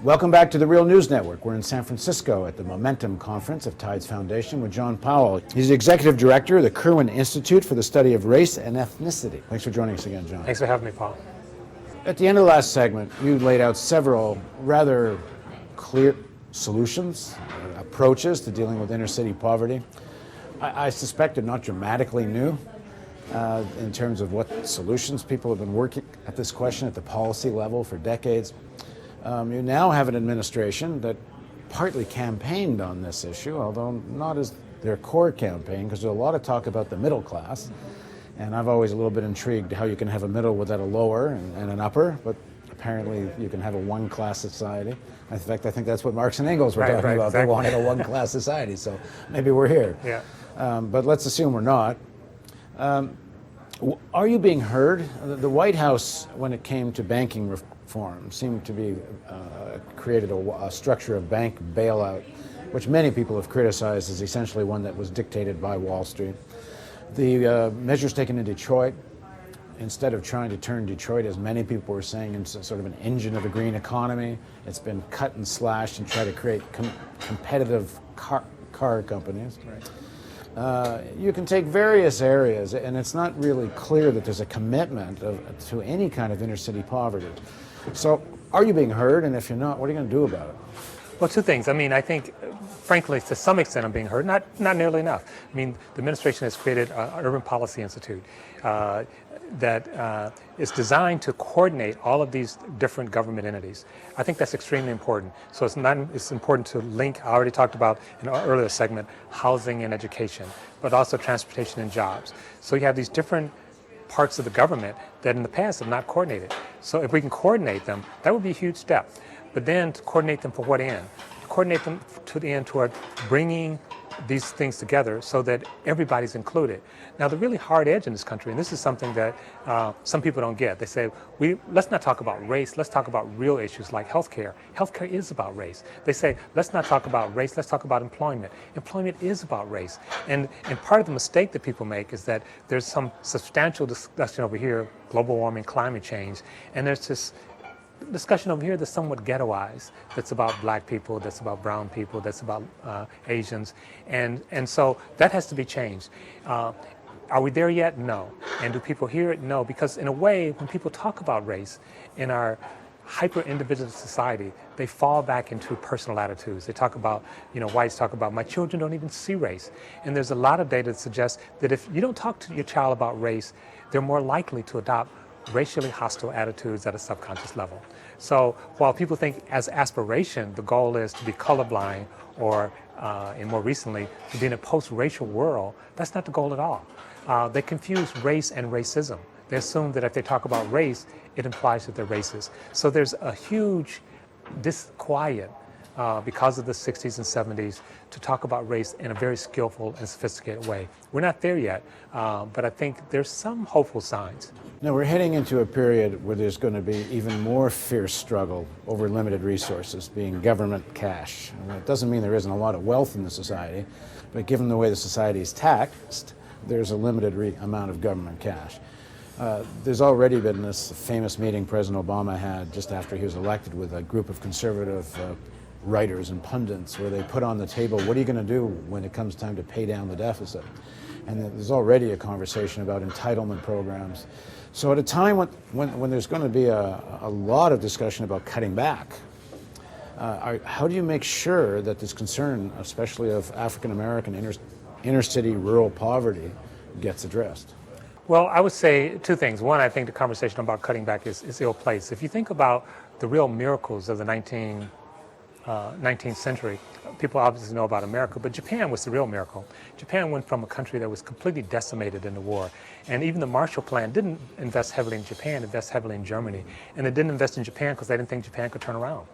Welcome back to the Real News Network. We're in San Francisco at the Momentum Conference of Tides Foundation with John Powell. He's the Executive Director of the Kirwan Institute for the Study of Race and Ethnicity. Thanks for joining us again, John. Thanks for having me, Paul. At the end of the last segment, you laid out several rather clear solutions, approaches to dealing with inner city poverty. I suspect they're not dramatically new in terms of what solutions people have been working at this question at the policy level for decades. You now have an administration that partly campaigned on this issue, although not as their core campaign, because there's a lot of talk about the middle class. And I've always a little bit intrigued how you can have a middle without a lower and an upper, but apparently you can have a one-class society. In fact, I think that's what Marx and Engels were talking about. Exactly. They wanted a one-class society, so maybe we're here. Yeah. But let's assume we're not. Are you being heard? The White House, when it came to banking reform, seemed to be created a structure of bank bailout, which many people have criticized as essentially one that was dictated by Wall Street. The measures taken in Detroit, instead of trying to turn Detroit, as many people were saying, into sort of an engine of the green economy, it's been cut and slashed and try to create competitive car companies. Right. You can take various areas, and it's not really clear that there's a commitment to any kind of inner city poverty. So are you being heard? And if you're not, what are you going to do about it? Well, two things. I mean, I think, frankly, to some extent I'm being heard, not nearly enough. I mean, the administration has created an Urban Policy Institute that is designed to coordinate all of these different government entities. I think that's extremely important. So it's important to link, I already talked about in our earlier segment, housing and education, but also transportation and jobs. So you have these different parts of the government that in the past have not coordinated. So if we can coordinate them, that would be a huge step. But then to coordinate them for what end? To coordinate them to the end toward bringing these things together so that everybody's included. Now, the really hard edge in this country, and this is something that some people don't get, they say, let's not talk about race, let's talk about real issues like healthcare. Healthcare is about race. They say, let's not talk about race, let's talk about employment. Employment is about race. And part of the mistake that people make is that there's some substantial discussion over here, global warming, climate change, and there's this discussion over here that's somewhat ghettoized, that's about black people, that's about brown people, that's about Asians, and so that has to be changed. Are we there yet? No. And do people hear it? No, because in a way, when people talk about race in our hyper-individual society, they fall back into personal attitudes. They talk about, whites talk about, my children don't even see race. And there's a lot of data that suggests that if you don't talk to your child about race, they're more likely to adopt racially hostile attitudes at a subconscious level. So while people think as aspiration, the goal is to be colorblind or, and more recently, to be in a post-racial world, that's not the goal at all. They confuse race and racism. They assume that if they talk about race, it implies that they're racist. So there's a huge disquiet because of the 60s and 70s to talk about race in a very skillful and sophisticated way. We're not there yet, but I think there's some hopeful signs. Now, we're heading into a period where there's going to be even more fierce struggle over limited resources, being government cash. And that doesn't mean there isn't a lot of wealth in the society, but given the way the society is taxed, there's a limited amount of government cash. There's already been this famous meeting President Obama had just after he was elected with a group of conservative writers and pundits where they put on the table, what are you going to do when it comes time to pay down the deficit? And there's already a conversation about entitlement programs. So at a time when there's going to be a lot of discussion about cutting back, how do you make sure that this concern, especially of African American inner city rural poverty, gets addressed? Well, I would say two things. One, I think the conversation about cutting back is ill-placed. If you think about the real miracles of the 19th century, people obviously know about America, but Japan was the real miracle. Japan went from a country that was completely decimated in the war, and even the Marshall Plan didn't invest heavily in Japan, invest heavily in Germany, and they didn't invest in Japan because they didn't think Japan could turn around.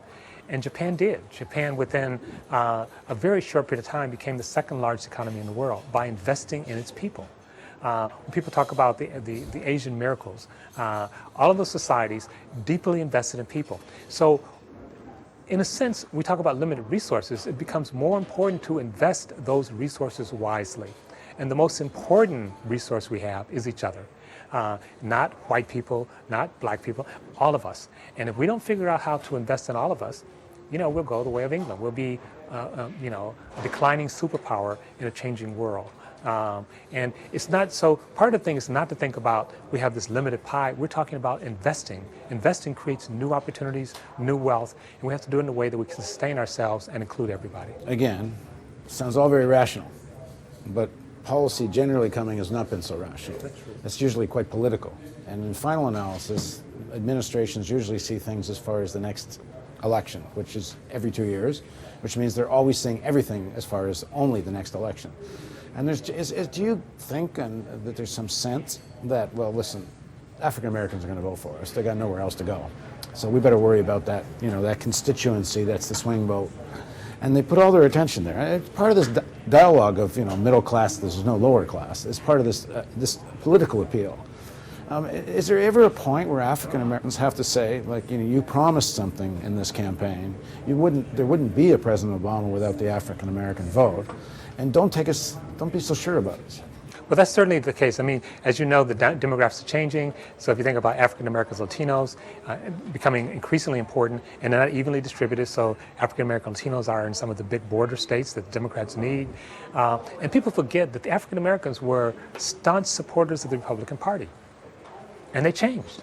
And Japan did. Japan, within a very short period of time, became the second largest economy in the world by investing in its people. When people talk about the Asian miracles, all of those societies deeply invested in people. So in a sense, we talk about limited resources, it becomes more important to invest those resources wisely. And the most important resource we have is each other. Not white people, not black people, all of us. And if we don't figure out how to invest in all of us, we'll go the way of England. We'll be, a declining superpower in a changing world. And it's not, so part of the thing is not to think about we have this limited pie. We're talking about investing. Investing creates new opportunities, new wealth, and we have to do it in a way that we can sustain ourselves and include everybody. Again, sounds all very rational, but policy generally coming has not been so rational. It's usually quite political. And in final analysis, administrations usually see things as far as the next election, which is every 2 years, which means they're always seeing everything as far as only the next election. And do you think that there's some sense that, well, listen, African Americans are going to vote for us. They got nowhere else to go. So we better worry about that, that constituency, that's the swing vote. And they put all their attention there. It's part of this dialogue of, middle class, there's no lower class. It's part of this political appeal. Is there ever a point where African Americans have to say, like, you promised something in this campaign, there wouldn't be a President Obama without the African American vote, and don't be so sure about it? Well, that's certainly the case. I mean, as you know, the demographics are changing. So if you think about African Americans, Latinos becoming increasingly important, and they're not evenly distributed. So African American Latinos are in some of the big border states that the Democrats need. And people forget that the African Americans were staunch supporters of the Republican Party. And they changed.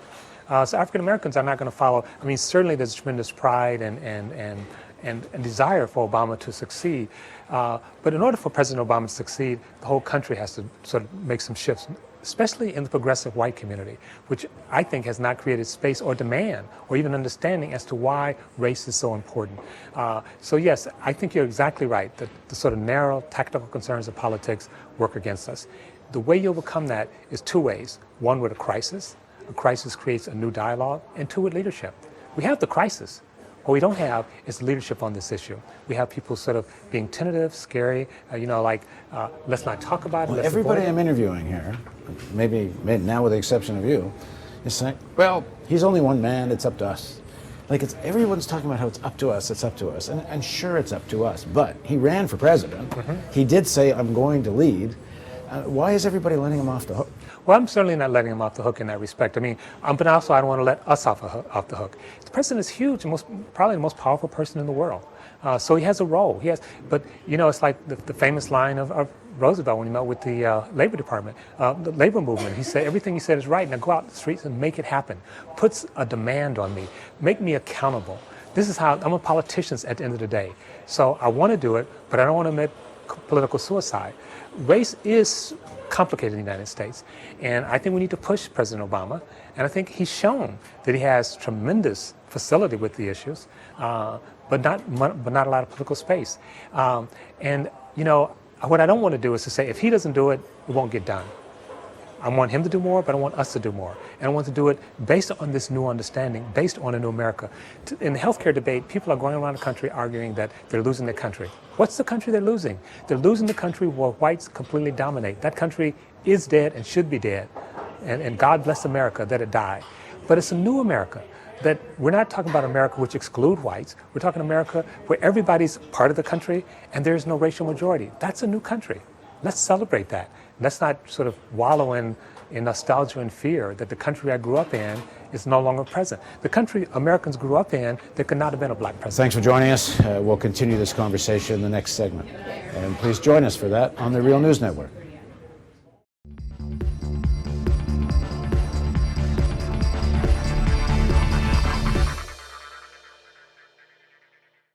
So African Americans are not going to follow. I mean, certainly there's tremendous pride and desire for Obama to succeed. But in order for President Obama to succeed, the whole country has to sort of make some shifts, especially in the progressive white community, which I think has not created space or demand or even understanding as to why race is so important. So yes, I think you're exactly right that the sort of narrow tactical concerns of politics work against us. The way you overcome that is two ways. One, with a crisis. A crisis creates a new dialogue, and two, with leadership. We have the crisis. What we don't have is leadership on this issue. We have people sort of being tentative, scary, let's not talk about it. Well, everybody I'm interviewing here, maybe now with the exception of you, is saying, well, he's only one man, it's up to us. Like, everyone's talking about how it's up to us, it's up to us. And sure, it's up to us, but he ran for president. Mm-hmm. He did say, I'm going to lead. Why is everybody letting him off the hook? Well, I'm certainly not letting him off the hook in that respect. I mean, but also I don't want to let us off the hook. The president is huge, and probably the most powerful person in the world. So he has a role. But it's like the famous line of Roosevelt when he met with the Labor Department, the labor movement. He said, everything he said is right. Now go out the streets and make it happen. Puts a demand on me. Make me accountable. This is how I'm a politician at the end of the day. So I want to do it, but I don't want to commit political suicide. Race is complicated in the United States, and I think we need to push President Obama, and I think he's shown that he has tremendous facility with the issues, but not a lot of political space. What I don't want to do is to say if he doesn't do it, it won't get done. I want him to do more, but I want us to do more. And I want to do it based on this new understanding, based on a new America. In the healthcare debate, people are going around the country arguing that they're losing their country. What's the country they're losing? They're losing the country where whites completely dominate. That country is dead and should be dead. And God bless America that it died. But it's a new America. That we're not talking about America which exclude whites. We're talking America where everybody's part of the country and there's no racial majority. That's a new country. Let's celebrate that. Let's not sort of wallow in nostalgia and fear that the country I grew up in is no longer present. The country Americans grew up in, there could not have been a black president. Thanks for joining us. We'll continue this conversation in the next segment. And please join us for that on the Real News Network.